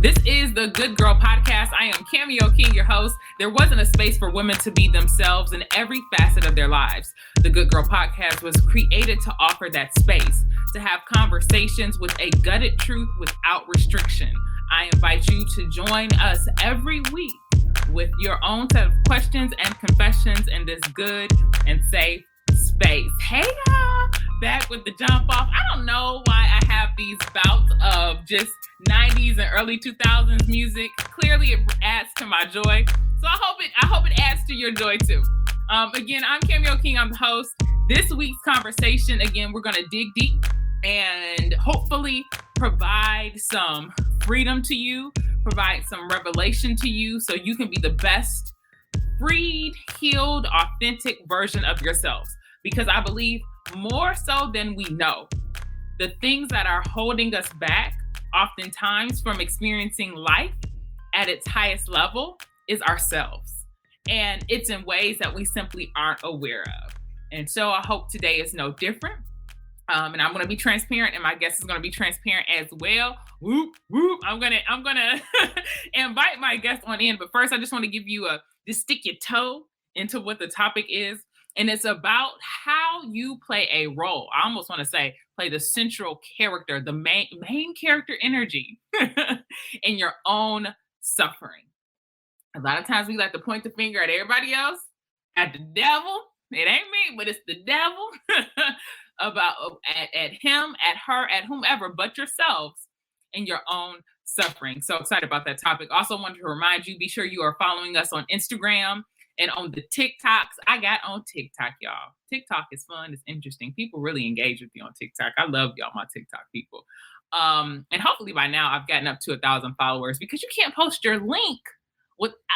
This is the Good Girl Podcast. I am Cameo King, your host. There wasn't a space for women to be themselves in every facet of their lives. The Good Girl Podcast was created to offer that space, to have conversations with a gutted truth without restriction. I invite you to join us every week with your own set of questions and confessions in this good and safe space. Hey y'all, back with the jump off. I don't know why I have these bouts of just 90s and early 2000s music. Clearly it adds to my joy. So I hope it adds to your joy too. Again, I'm Cameo King, I'm the host. This week's conversation, again, we're gonna dig deep and hopefully provide some freedom to you, provide some revelation to you so you can be the best freed, healed, authentic version of yourselves. Because I believe more so than we know, the things that are holding us back oftentimes from experiencing life at its highest level is ourselves. And it's in ways that we simply aren't aware of. And so I hope today is no different. And I'm going to be transparent, and my guest is going to be transparent as well. Whoop, whoop. I'm going to invite my guest on in. But first, I just want to give you just stick your toe into what the topic is. And it's about how you play a role. I almost want to say play the central character, the main character energy in your own suffering. A lot of times we like to point the finger at everybody else, at the devil. It ain't me, but it's the devil. At him, at her, at whomever, but yourselves and your own suffering. So excited about that topic. Also wanted to remind you, be sure you are following us on Instagram and on the TikToks. I got on TikTok, y'all. TikTok is fun. It's interesting. People really engage with you on TikTok. I love y'all, my TikTok people. And hopefully by now I've gotten up to 1,000 followers, because you can't post your link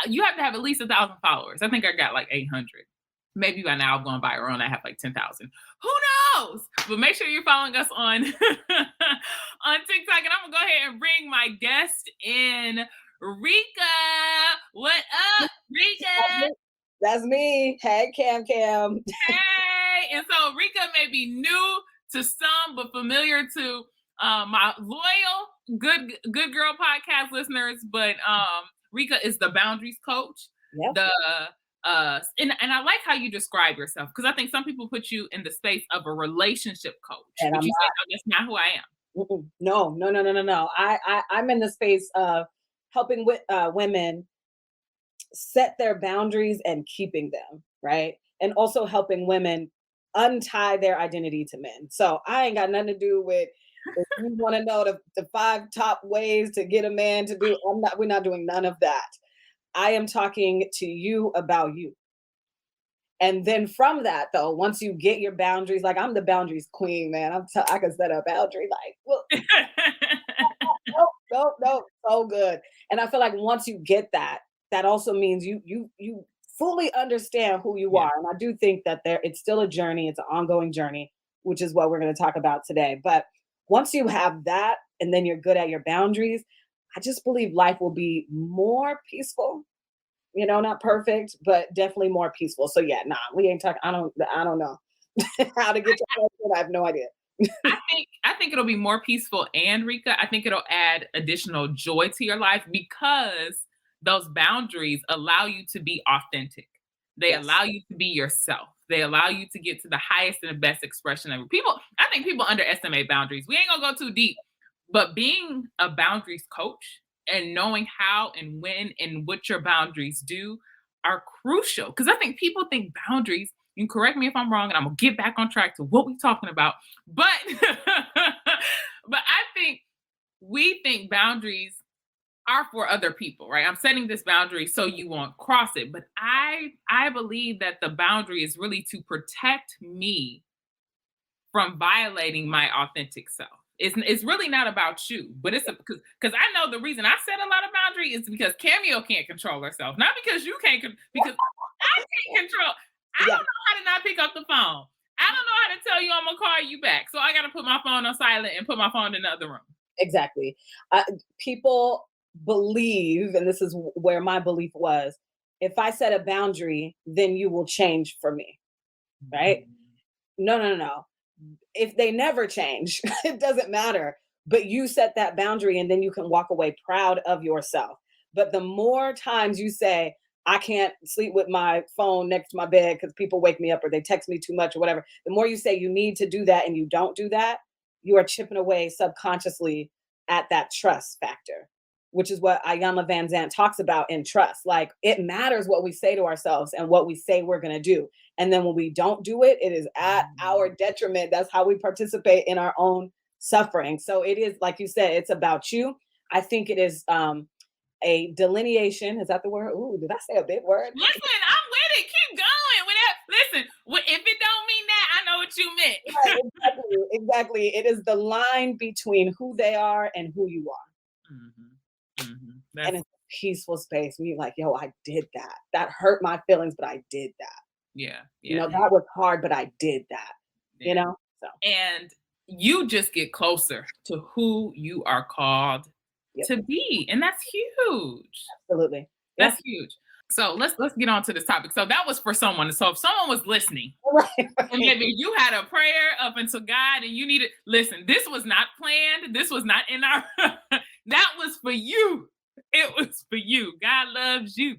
you have to have at least 1,000 followers. I think I got like 800. Maybe by now I'm going viral and I have like 10,000. Who knows? But make sure you're following us on, on TikTok. And I'm going to go ahead and bring my guest in, Reka. What up, Reka? That's me. Hey, Cam. Hey. And so Reka may be new to some, but familiar to my loyal Good Girl Podcast listeners. But Reka is the Boundaries Coach. Yep. And I like how you describe yourself, because I think some people put you in the space of a relationship coach, and but you say, no, that's not who I am. No. I'm in the space of helping with women set their boundaries and keeping them, right? And also helping women untie their identity to men. So I ain't got nothing to do with, if you want to know the 5 top ways to get a man to do, we're not doing none of that. I am talking to you about you. And then from that, though, once you get your boundaries, like I'm the boundaries queen, man. I can set a boundary like, well, no, so good. And I feel like once you get that also means you fully understand who you are. And I do think that it's still a journey. It's an ongoing journey, which is what we're going to talk about today. But once you have that, and then you're good at your boundaries, I just believe life will be more peaceful. You know, not perfect, but definitely more peaceful. So yeah, we ain't talking. I don't know how to get to that. I have no idea. I think it'll be more peaceful, and Reka, I think it'll add additional joy to your life, because those boundaries allow you to be authentic. They allow you to be yourself. They allow you to get to the highest and the best expression of people. I think people underestimate boundaries. We ain't gonna go too deep, but being a boundaries coach and knowing how and when and what your boundaries do are crucial. Because I think people think boundaries, you can correct me if I'm wrong, and I'm gonna get back on track to what we're talking about. But but I think we think boundaries are for other people, right? I'm setting this boundary so you won't cross it. But I believe that the boundary is really to protect me from violating my authentic self. It's really not about you, but it's because I know the reason I set a lot of boundary is because Cameo can't control herself, not because you can't, because I can't control. I don't know how to not pick up the phone. I don't know how to tell you I'm gonna call you back, so I got to put my phone on silent and put my phone in the other room. Exactly. People believe, and this is where my belief was, if I set a boundary, then you will change for me, right? No. If they never change, it doesn't matter. but you set that boundary and then you can walk away proud of yourself. But the more times you say, I can't sleep with my phone next to my bed because people wake me up or they text me too much or whatever, the more you say you need to do that and you don't do that, you are chipping away subconsciously at that trust factor, which is what Ayanna Van Zandt talks about in trust. Like, it matters what we say to ourselves and what we say we're going to do. And then when we don't do it, it is at our detriment. That's how we participate in our own suffering. So it is, like you said, it's about you. I think it is a delineation. Is that the word? Ooh, did I say a big word? Listen, I'm with it. Keep going. Listen, if it don't mean that, I know what you meant. Right, exactly. It is the line between who they are and who you are. Mm-hmm. Mm-hmm. And it's a peaceful space. And you're like, yo, I did that. That hurt my feelings, but I did that. Yeah. You know, that was hard, but I did that. Yeah. You know? So. And you just get closer to who you are called to be. And that's huge. Absolutely. That's huge. So let's get on to this topic. So that was for someone. So if someone was listening, right. and maybe you had a prayer up until God and you needed, listen, this was not planned. This was not in our, that was for you. It was for you. God loves you.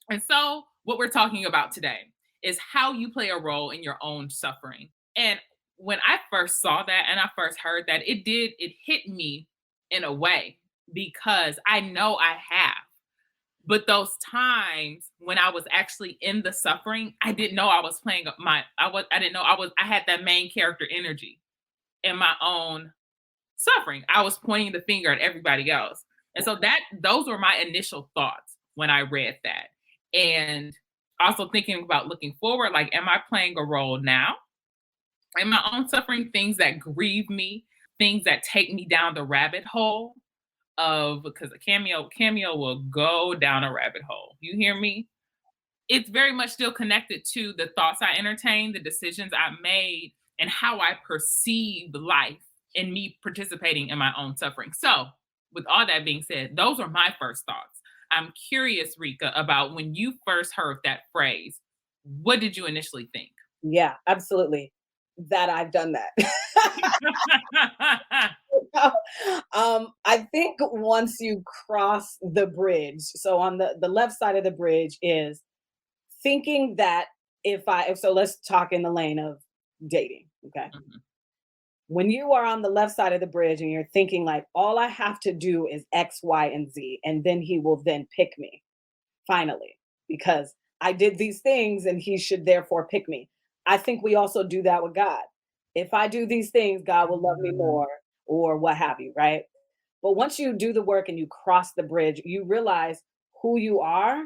And so what we're talking about today is how you play a role in your own suffering. And when I first saw that and I first heard that, it hit me in a way because I know I have. But those times when I was actually in the suffering, I didn't know I was playing I had that main character energy in my own suffering. I was pointing the finger at everybody else. And so those were my initial thoughts when I read that. And also thinking about looking forward, like, am I playing a role now in my own suffering? Things that grieve me, things that take me down the rabbit hole of, because a cameo will go down a rabbit hole. You hear me? It's very much still connected to the thoughts I entertained, the decisions I made, and how I perceive life and me participating in my own suffering. So with all that being said, those are my first thoughts. I'm curious, Reka, about when you first heard that phrase, what did you initially think? Yeah, absolutely. That I've done that. I think once you cross the bridge, so on the left side of the bridge is thinking that so let's talk in the lane of dating. Okay. Mm-hmm. When you are on the left side of the bridge and you're thinking like, all I have to do is X, Y, and Z, and then he will then pick me finally, because I did these things and he should therefore pick me. I think we also do that with God. If I do these things, God will love me more, or what have you, right? But once you do the work and you cross the bridge, you realize who you are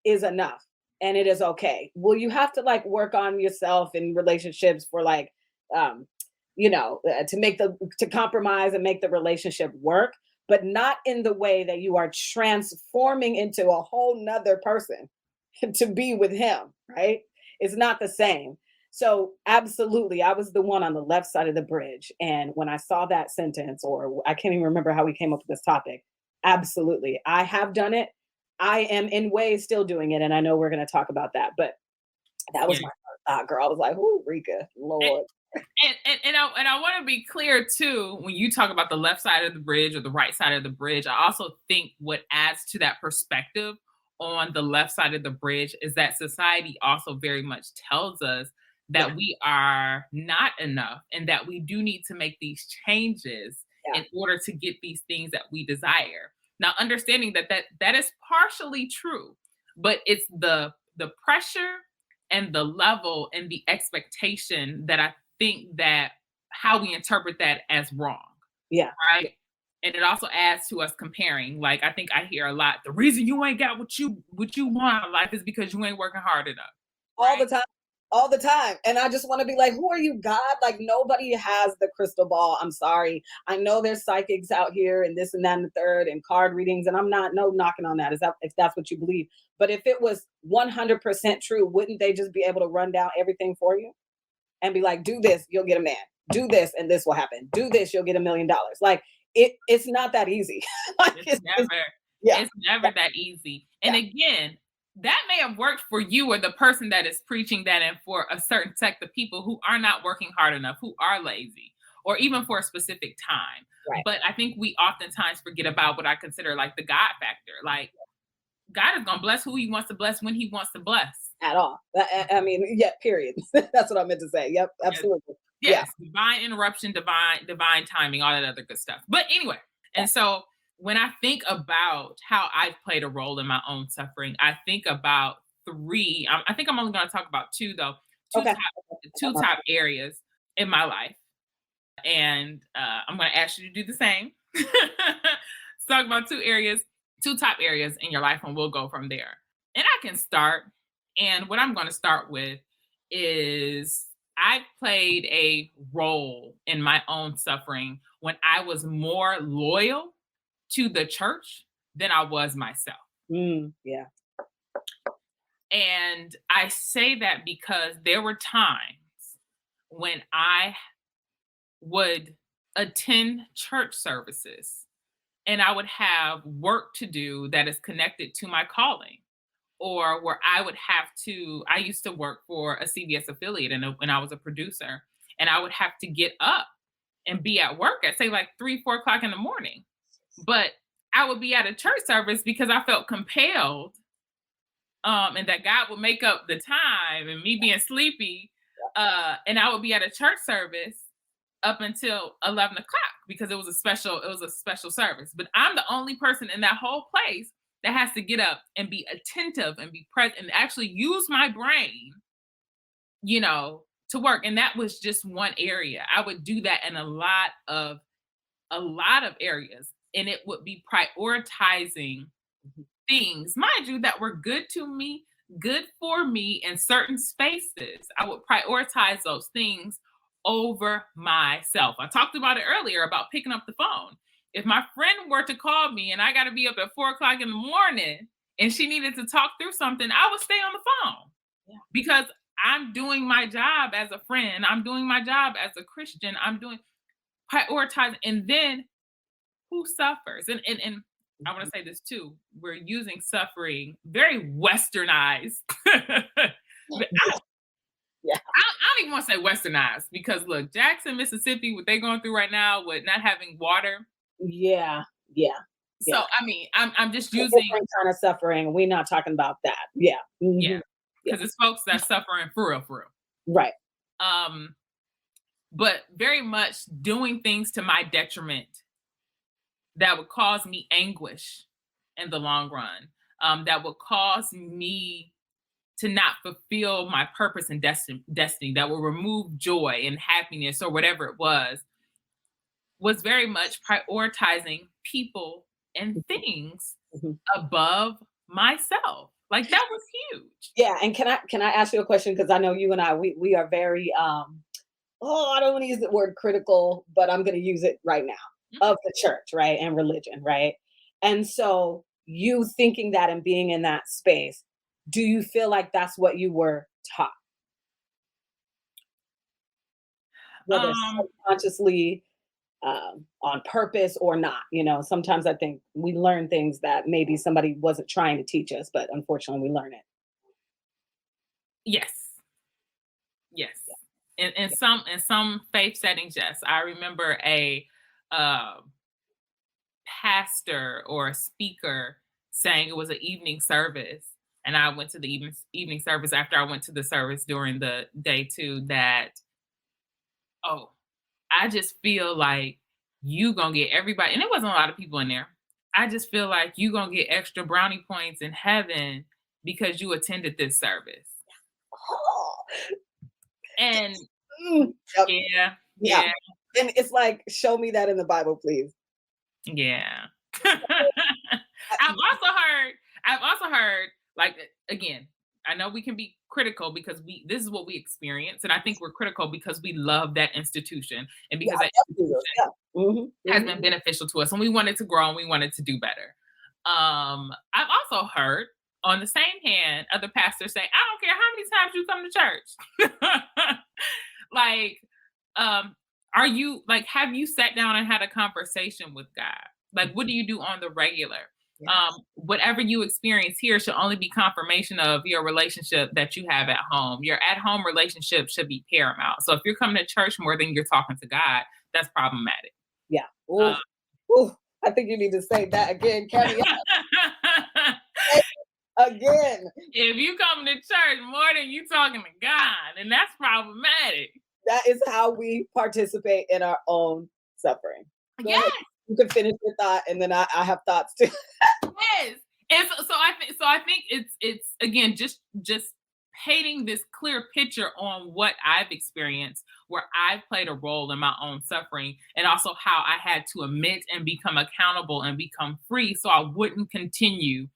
is enough and it is okay. Well, you have to like work on yourself in relationships for like, to compromise and make the relationship work, but not in the way that you are transforming into a whole nother person to be with him, right? It's not the same. So absolutely, I was the one on the left side of the bridge. And when I saw that sentence, or I can't even remember how we came up with this topic, absolutely, I have done it. I am in ways still doing it. And I know we're going to talk about that, but that was my first thought, girl. I was like, "Ooh, Reka, Lord." And I want to be clear too, when you talk about the left side of the bridge or the right side of the bridge, I also think what adds to that perspective on the left side of the bridge is that society also very much tells us that we are not enough and that we do need to make these changes in order to get these things that we desire. Now, understanding that is partially true, but it's the pressure and the level and the expectation that I think that how we interpret that as wrong. Yeah. Right. And it also adds to us comparing. Like, I think I hear a lot, the reason you ain't got what you want out of life is because you ain't working hard enough. Right? All the time. And I just want to be like, who are you, God? Like, nobody has the crystal ball. I'm sorry. I know there's psychics out here and this and that and the third and card readings. And I'm not knocking on that if that's what you believe. But if it was 100% true, wouldn't they just be able to run down everything for you and be like, do this, you'll get a man. Do this and this will happen. Do this, you'll get $1 million. Like, it's not that easy. Like, it's never that easy. And again, that may have worked for you or the person that is preaching that, and for a certain sect of people who are not working hard enough, who are lazy. or even for a specific time. Right. But I think we oftentimes forget about what I consider like the God factor. Like God is going to bless who he wants to bless when he wants to bless. At all. I mean, yeah, period. That's what I meant to say. Yep, absolutely. Yes, divine interruption, divine timing, all that other good stuff. But anyway, and so when I think about how I've played a role in my own suffering, I think about three. I think I'm only going to talk about two though. Two top areas in my life, and I'm going to ask you to do the same. Let's talk about two top areas in your life, and we'll go from there. And I can start. And what I'm going to start with is I played a role in my own suffering when I was more loyal to the church than I was myself. Yeah. And I say that because there were times when I would attend church services and I would have work to do that is connected to my calling. Or where I used to work for a CBS affiliate when I was a producer, and I would have to get up and be at work at say like 3-4 o'clock in the morning. But I would be at a church service because I felt compelled, and that God would make up the time and me being sleepy. And I would be at a church service up until 11 o'clock because it was a special service. But I'm the only person in that whole place that has to get up and be attentive and be present and actually use my brain, to work. And that was just one area. I would do that in a lot of areas, and it would be prioritizing things, mind you, that were good for me in certain spaces. I would prioritize those things over myself. I talked about it earlier about picking up the phone. If my friend were to call me and I got to be up at 4 o'clock in the morning and she needed to talk through something, I would stay on the phone because I'm doing my job as a friend. I'm doing my job as a Christian. I'm doing prioritizing. And then who suffers? And I want to say this too. We're using suffering very westernized. I don't even want to say westernized because look, Jackson, Mississippi, what they're going through right now with not having water. Yeah. So I mean, I'm just using different kind of suffering. We're not talking about that. Yeah. Mm-hmm. Yeah. Because it's folks that suffering for real. Right. But very much doing things to my detriment that would cause me anguish in the long run. That would cause me to not fulfill my purpose and destiny, that will remove joy and happiness or whatever it was very much prioritizing people and things above myself. Like that was huge. Yeah. And can I ask you a question? Because I know you and I, we are very, I don't want to use the word critical, but I'm going to use it right now, of the church, right? And religion, right? And so you thinking that and being in that space, do you feel like that's what you were taught? Whether subconsciously, on purpose or not, sometimes I think we learn things that maybe somebody wasn't trying to teach us, but unfortunately we learn it. Yes. In some faith settings, yes. I remember a pastor or a speaker saying it was an evening service, and I went to the evening service after I went to the service during the day too, that, I just feel like you gonna get everybody, and it wasn't a lot of people in there. I just feel like you gonna get extra brownie points in heaven because you attended this service. And yeah. And it's like, show me that in the Bible, please. Yeah. I've also heard, like, again, I know we can be critical because this is what we experience. And I think we're critical because we love that institution and because that institution has been beneficial to us and we wanted to grow and we wanted to do better. I've also heard on the same hand, other pastors say, I don't care how many times you come to church. Like, are you like, have you sat down and had a conversation with God? Like, what do you do on the regular? Yes. Whatever you experience here should only be confirmation of your relationship that you have at home. Your at-home relationship should be paramount. So if you're coming to church more than you're talking to God, that's problematic. Yeah. Uh, Ooh, ooh. I think you need to say that again, Cameo. Again. if you come to church more than you talking to God, and that's problematic. That is how we participate in our own suffering. Go ahead. Yes. You can finish your thought, and then I have thoughts too. Yes. And so I think it's again just painting this clear picture on what I've experienced, where I've played a role in my own suffering, and also how I had to admit and become accountable and become free so I wouldn't continue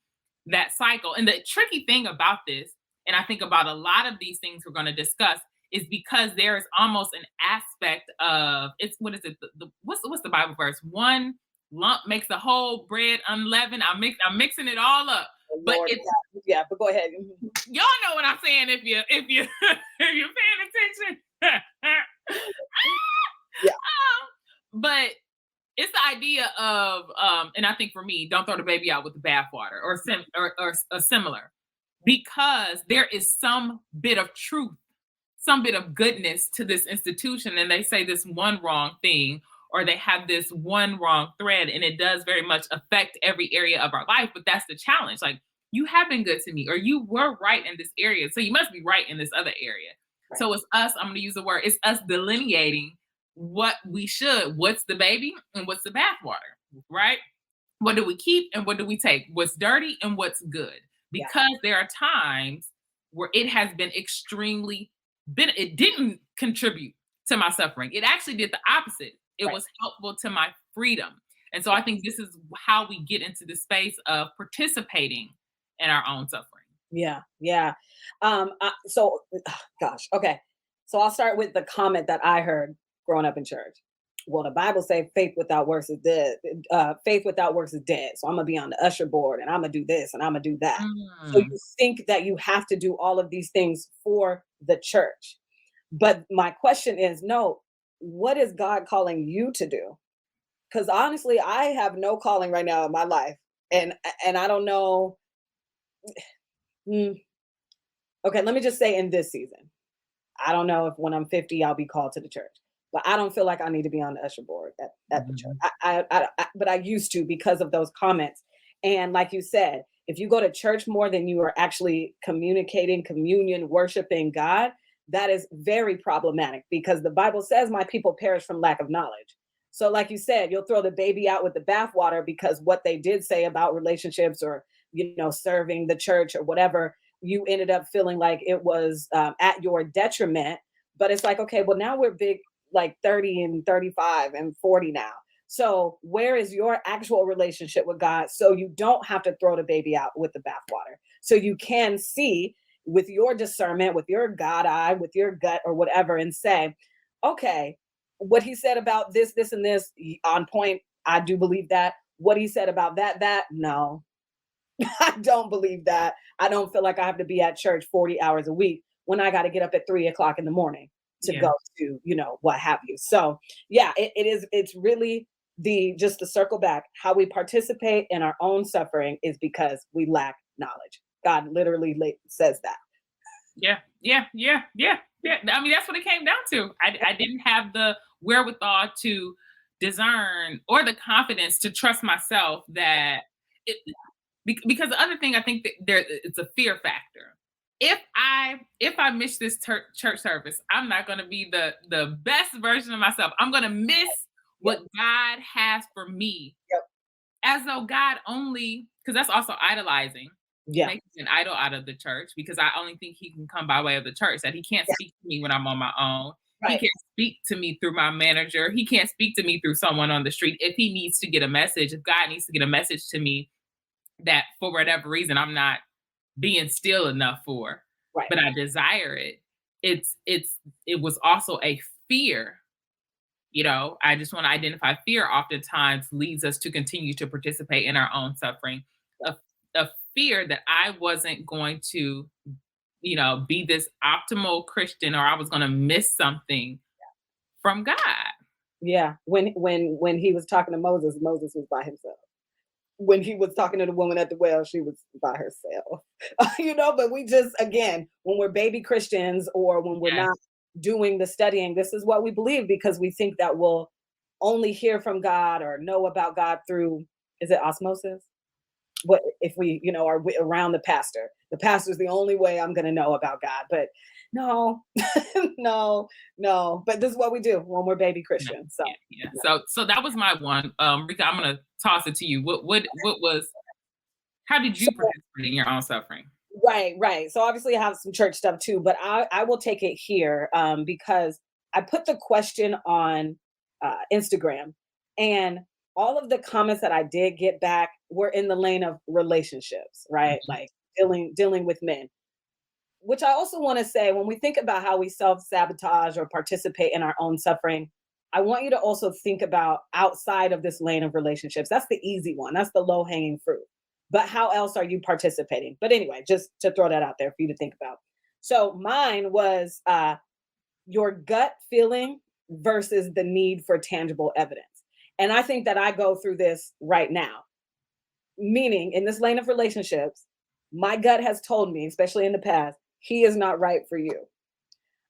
that cycle. And the tricky thing about this, and I think about a lot of these things we're going to discuss, is because there is almost an aspect of it's what is it? What's the Bible verse? One lump makes the whole bread unleavened. I'm mixing it all up. Oh, But Lord, it's yeah, but go ahead. y'all know what I'm saying if you if you're paying attention. Yeah. But it's the idea of and I think for me, don't throw the baby out with the bathwater or similar, because there is some bit of truth, some bit of goodness to this institution, and they say this one wrong thing or they have this one wrong thread, and it does very much affect every area of our life. But that's the challenge. Like, you have been good to me, or you were right in this area, so you must be right in this other area. Right. So it's us, I'm going to use the word, it's us delineating what we should, what's the baby and what's the bathwater, right? What do we keep and what do we take? What's dirty and what's good? Because there are times where it has been it didn't contribute to my suffering. It actually did the opposite. It was helpful to my freedom. And so I think this is how we get into the space of participating in our own suffering. Yeah. Gosh. Okay. So I'll start with the comment that I heard growing up in church. Well, the Bible says faith without works is dead. Faith without works is dead. So I'm gonna be on the usher board, and I'm gonna do this, and I'm gonna do that. So you think that you have to do all of these things for the church. But my question is, no, what is God calling you to do? Because honestly, I have no calling right now in my life, and I don't know. Okay, let me just say in this season, I don't know if when I'm 50 I'll be called to the church, but I don't feel like I need to be on the usher board at the church. But I used to, because of those comments. And like you said, if you go to church more than you are actually communicating, communion, worshiping God, that is very problematic, because the Bible says my people perish from lack of knowledge. So like you said, you'll throw the baby out with the bathwater, because what they did say about relationships, or, serving the church or whatever, you ended up feeling like it was at your detriment. But it's like, okay, well, now we're big, like 30 and 35 and 40 now. So where is your actual relationship with God? So you don't have to throw the baby out with the bathwater. So you can see with your discernment, with your God eye, with your gut or whatever, and say, okay, what he said about this, and this, on point. I do believe that. What he said about that, no. I don't believe that. I don't feel like I have to be at church 40 hours a week when I got to get up at 3:00 in the morning to go to, what have you. So yeah, it's really just to circle back, how we participate in our own suffering is because we lack knowledge. God literally says that. Yeah. I mean, that's what it came down to. I didn't have the wherewithal to discern or the confidence to trust myself that because the other thing I think that it's a fear factor. If I miss this church service, I'm not going to be the best version of myself. I'm going to miss what God has for me. Yep. As though God only, because that's also idolizing. Making an idol out of the church, because I only think he can come by way of the church, that he can't speak to me when I'm on my own. Right. He can't speak to me through my manager. He can't speak to me through someone on the street. If he needs to get a message, if God needs to get a message to me that for whatever reason I'm not being still enough for, but I desire it. It was also a fear. I just want to identify fear oftentimes leads us to continue to participate in our own suffering. A fear that I wasn't going to, be this optimal Christian, or I was going to miss something from God. Yeah. When he was talking to Moses was by himself. when he was talking to the woman at the well, she was by herself. But we just, again, when we're baby Christians or when we're Yes. not doing the studying, this is what we believe because we think that we'll only hear from God or know about God through, is it osmosis? What if we, are around the pastor? The pastor's the only way I'm going to know about God. But no, no. But this is what we do when we're baby Christians. So, yeah. So that was my one. Reka, I'm gonna toss it to you. What was? How did you participate in your own suffering? Right. So obviously I have some church stuff too, but I will take it here because I put the question on Instagram, and all of the comments that I did get back were in the lane of relationships, right? Mhm. Like dealing with men. Which I also want to say, when we think about how we self-sabotage or participate in our own suffering, I want you to also think about outside of this lane of relationships. That's the easy one. That's the low-hanging fruit. But how else are you participating? But anyway, just to throw that out there for you to think about. So mine was your gut feeling versus the need for tangible evidence. And I think that I go through this right now. Meaning, in this lane of relationships, my gut has told me, especially in the past, he is not right for you.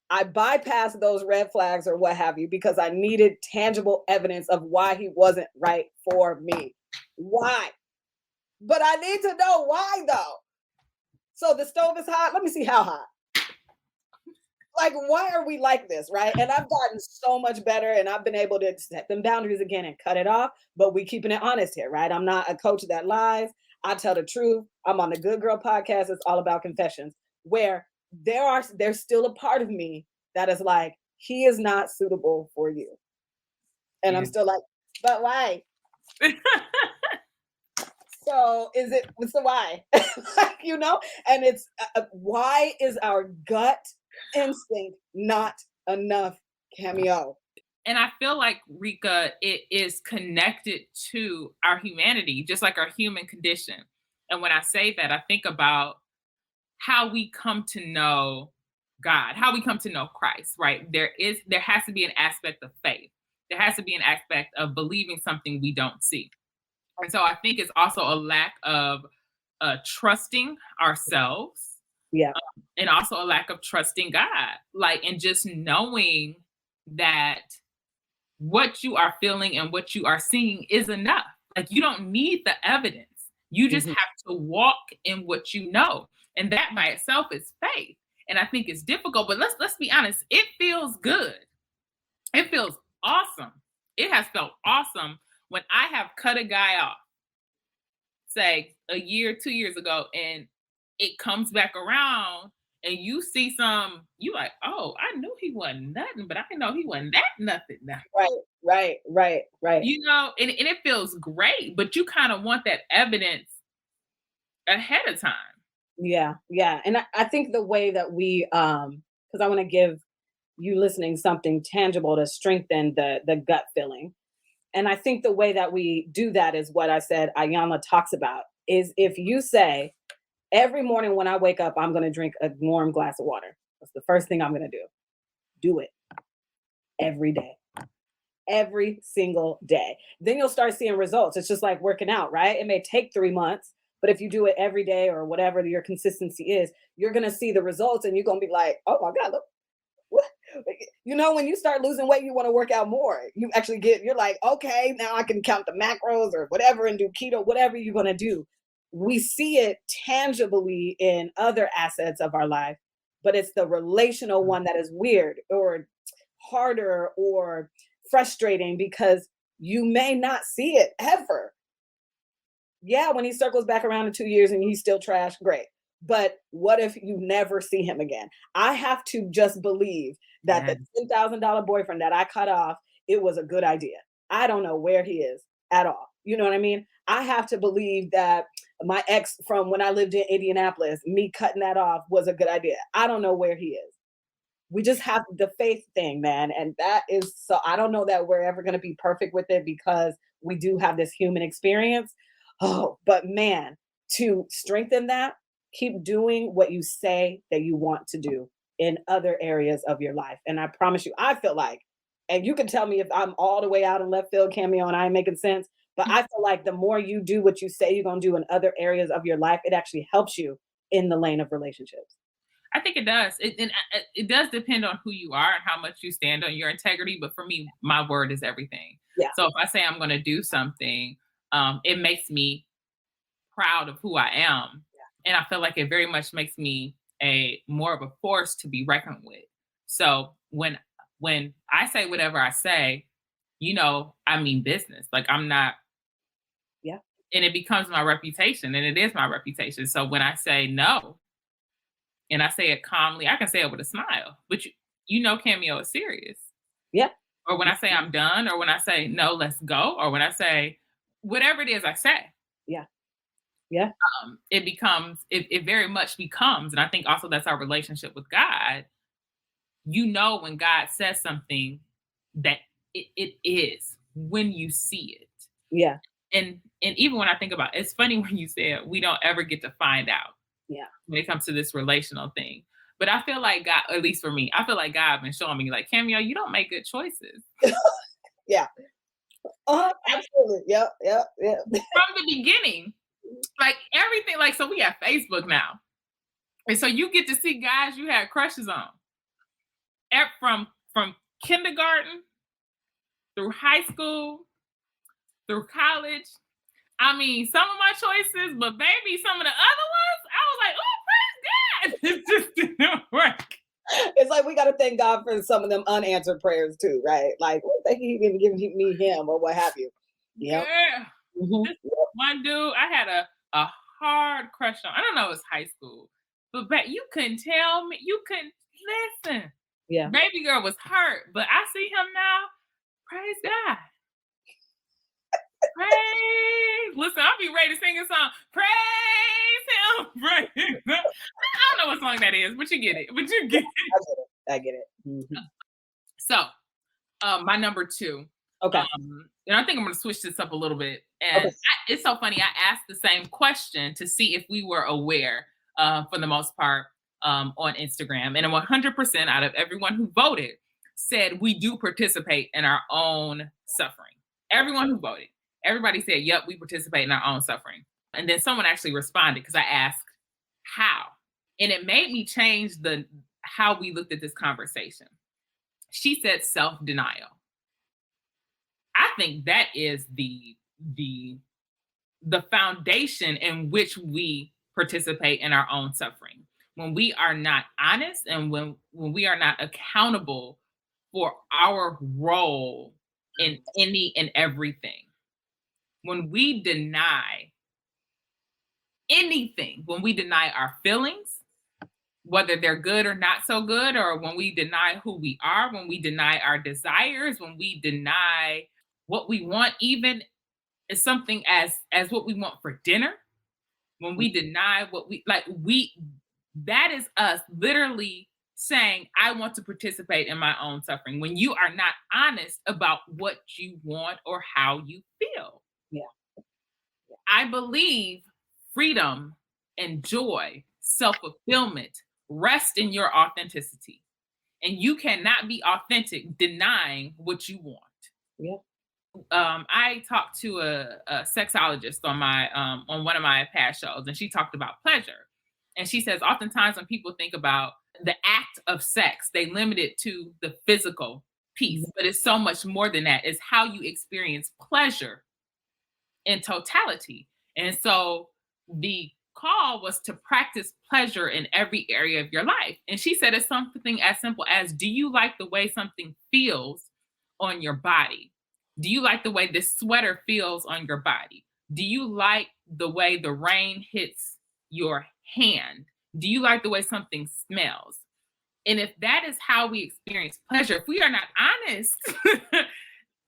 I bypassed those red flags or what have you because I needed tangible evidence of why he wasn't right for me. Why? But I need to know why though. So the stove is hot. Let me see how hot. Like, why are we like this, right? And I've gotten so much better and I've been able to set them boundaries again and cut it off, but we keeping it honest here, right? I'm not a coach that lies. I tell the truth. I'm on the Good Girl podcast. It's all about confessions, where there's still a part of me that is like, he is not suitable for you. And I'm still like, but why? So what's the why? And it's why is our gut instinct not enough, Cameo? And I feel like, Reka, it is connected to our humanity, just like our human condition. And when I say that, I think about how we come to know God, how we come to know Christ, right? There has to be an aspect of faith. There has to be an aspect of believing something we don't see. And so I think it's also a lack of trusting ourselves. Yeah. And also a lack of trusting God, and just knowing that what you are feeling and what you are seeing is enough. Like, you don't need the evidence. You just have to walk in what you know. And that by itself is faith. And I think it's difficult, but let's be honest. It feels good. It feels awesome. It has felt awesome when I have cut a guy off, say a year, 2 years ago, and it comes back around and you see you like, oh, I knew he wasn't nothing, but I didn't know he wasn't that nothing now. Right. And it feels great, but you kind of want that evidence ahead of time. Yeah. And I think the way that we, because I want to give you listening something tangible to strengthen the gut feeling. And I think the way that we do that is what I said Ayanna talks about, is if you say, every morning when I wake up, I'm going to drink a warm glass of water. That's the first thing I'm going to do. Do it every day, every single day. Then you'll start seeing results. It's just like working out, right? It may take 3 months, but if you do it every day or whatever your consistency is, you're going to see the results and you're going to be like, oh my God, look. What? When you start losing weight, you want to work out more. You're like, okay, now I can count the macros or whatever and do keto, whatever you're going to do. We see it tangibly in other assets of our life, but it's the relational one that is weird or harder or frustrating because you may not see it ever. Yeah, when he circles back around in 2 years and he's still trash, great. But what if you never see him again? I have to just believe that the $10,000 boyfriend that I cut off, it was a good idea. I don't know where he is at all. You know what I mean? I have to believe that my ex from when I lived in Indianapolis, me cutting that off was a good idea. I don't know where he is. We just have the faith thing, man. And that is, so I don't know that we're ever going to be perfect with it because we do have this human experience. Oh, but man, to strengthen that, keep doing what you say that you want to do in other areas of your life. And I promise you, I feel like, and you can tell me if I'm all the way out in left field, Cameo, and I ain't making sense, But I feel like the more you do what you say you're going to do in other areas of your life, it actually helps you in the lane of relationships. I think it does. It does depend on who you are and how much you stand on your integrity. But for me, my word is everything. Yeah. So if I say I'm going to do something, it makes me proud of who I am. And I feel like it very much makes me more of a force to be reckoned with. So when I say whatever I say, I mean business. Like I'm not. Yeah. And it becomes my reputation, and it is my reputation. So when I say no, and I say it calmly, I can say it with a smile, but Cameo is serious. Yeah. Or when I say I'm done, or when I say no, let's go, or when I say whatever it is I say. Yeah. Yeah. It very much becomes, and I think also that's our relationship with God. When God says something that it is when you see it. Yeah. And even when I think about it, it's funny when you said we don't ever get to find out. Yeah. When it comes to this relational thing. But I feel like God, at least for me, I feel like God been showing me like, Cameo, you don't make good choices. Yeah. Absolutely. Yep. From the beginning. Like everything, like, so we have Facebook now. And so you get to see guys you had crushes on. From kindergarten through high school, through college. I mean, some of my choices, but baby, some of the other ones, I was like, oh, praise God. It just didn't work. It's like we got to thank God for some of them unanswered prayers too, right? Like, thank you, He didn't give me him or what have you. Yep. Yeah. Mm-hmm. One dude, I had a hard crush on. I don't know, it was high school, but you couldn't tell me. You couldn't listen. Yeah. Baby girl was hurt, but I see him now. Praise God. Praise. Listen, I'll be ready to sing a song. Praise him. Praise him. I don't know what song that is, but you get it. I get it. Mm-hmm. So, my number 2. Okay. And I think I'm going to switch this up a little bit. And okay. It's so funny. I asked the same question to see if we were aware, for the most part, on Instagram. And 100% out of everyone who voted said we do participate in our own suffering. Everyone who voted. Everybody said, yep, we participate in our own suffering. And then someone actually responded because I asked how. And it made me change how we looked at this conversation. She said self-denial. I think that is the foundation in which we participate in our own suffering. When we are not honest and when we are not accountable for our role in any and everything. When we deny anything, when we deny our feelings, whether they're good or not so good, or when we deny who we are, when we deny our desires, when we deny what we want, even as something as what we want for dinner, when we deny what that is us literally saying, I want to participate in my own suffering. When you are not honest about what you want or how you feel. Yeah. I believe freedom and joy, self-fulfillment rest in your authenticity. And you cannot be authentic denying what you want. Yeah. I talked to a sexologist on one of my past shows, and she talked about pleasure. And she says, oftentimes when people think about the act of sex, they limit it to the physical piece, but it's so much more than that. It's how you experience pleasure in totality. And so the call was to practice pleasure in every area of your life. And she said it's something as simple as, do you like the way something feels on your body? Do you like the way this sweater feels on your body? Do you like the way the rain hits your hand? Do you like the way something smells? And if that is how we experience pleasure, if we are not honest,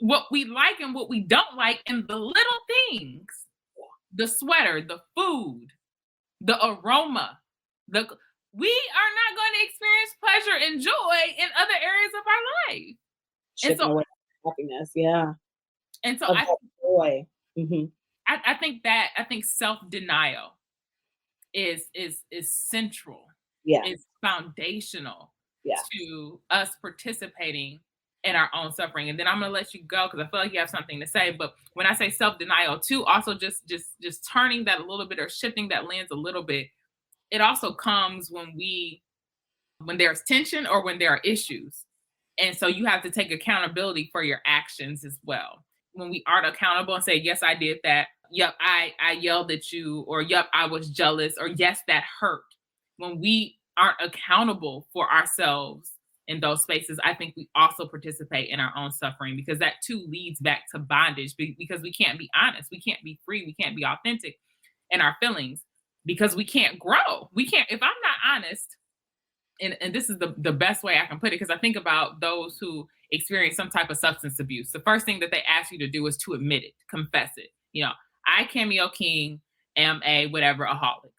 what we like and what we don't like in the little things, the sweater, the food, the aroma, we are not going to experience pleasure and joy in other areas of our life. And so happiness, yeah. And so joy. Mm-hmm. I think self-denial is central. Yeah. It's foundational to us participating in our own suffering. And then I'm going to let you go because I feel like you have something to say. But when I say self-denial too, also just turning that a little bit or shifting that lens a little bit, it also comes when there's tension or when there are issues. And so you have to take accountability for your actions as well. When we aren't accountable and say, yes, I did that. Yep, I yelled at you, or yep, I was jealous, or yes, that hurt. When we aren't accountable for ourselves in those spaces, I think we also participate in our own suffering, because that too leads back to bondage, because we can't be honest. We can't be free. We can't be authentic in our feelings because we can't grow. We can't, if I'm not honest, and this is the best way I can put it, because I think about those who experience some type of substance abuse. The first thing that they ask you to do is to admit it, confess it. I, Cameo King, am a aholic.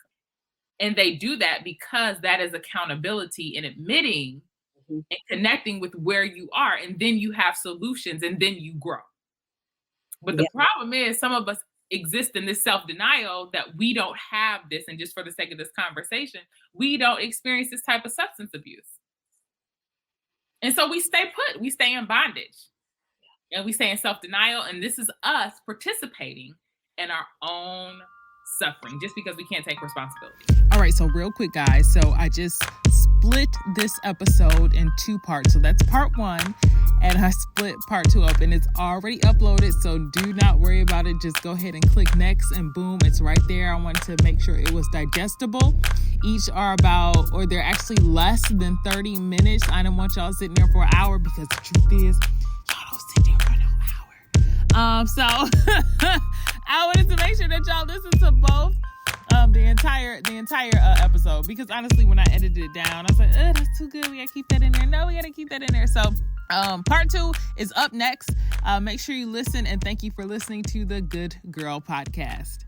And they do that because that is accountability in admitting and connecting with where you are. And then you have solutions and then you grow. But the problem is some of us exist in this self-denial that we don't have this. And just for the sake of this conversation, we don't experience this type of substance abuse. And so we stay put, we stay in bondage, and we stay in self-denial. And this is us participating in our own suffering just because we can't take responsibility. All right, so real quick, guys. So I just split this episode in 2 parts. So that's part 1, and I split part 2 up, and it's already uploaded. So do not worry about it. Just go ahead and click next, and boom, it's right there. I wanted to make sure it was digestible. Each are they're actually less than 30 minutes. I don't want y'all sitting there for an hour, because the truth is, y'all don't sit there for no hour. So I wanted to make sure that y'all listen to both the entire episode, because honestly, when I edited it down, I was like, that's too good. We gotta keep that in there. No, we gotta keep that in there. So part 2 is up next. Make sure you listen, and thank you for listening to the Good Girl Podcast.